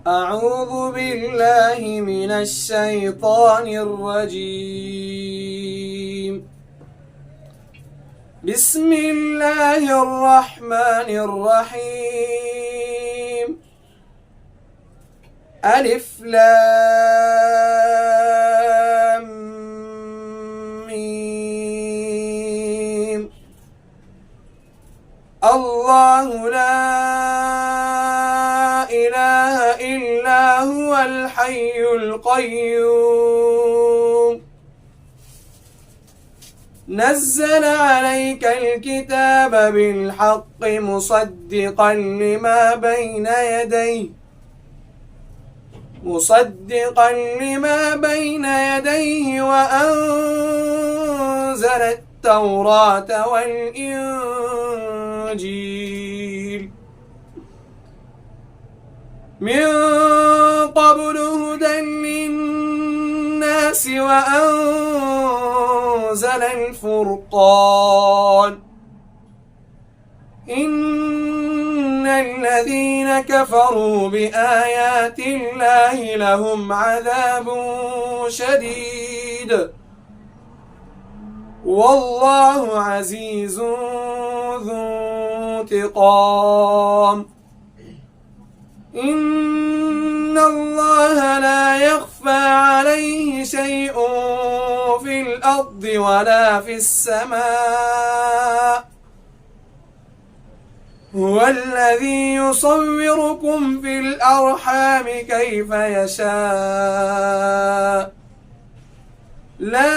أعوذ بالله من الشيطان الرجيم. بسم الله الرحمن الرحيم. ألف لام ميم. الله لا إله إلا هو الحي القيوم. نزل عليك الكتاب بالحق مصدقا لما بين يديه وأنزل التوراة والإنجيل من قبل هدى للناس وأنزل الفرقان. إن الذين كفروا بآيات الله لهم عذاب شديد والله عزيز ذو انتقام. إن الله لا يخفى عليه شيء في الأرض ولا في السماء. هو الذي يصوركم في الأرحام كيف يشاء. لا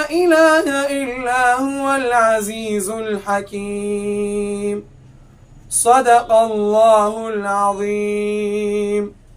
إله إلا هو العزيز الحكيم. صدق الله العظيم.